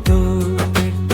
टूट।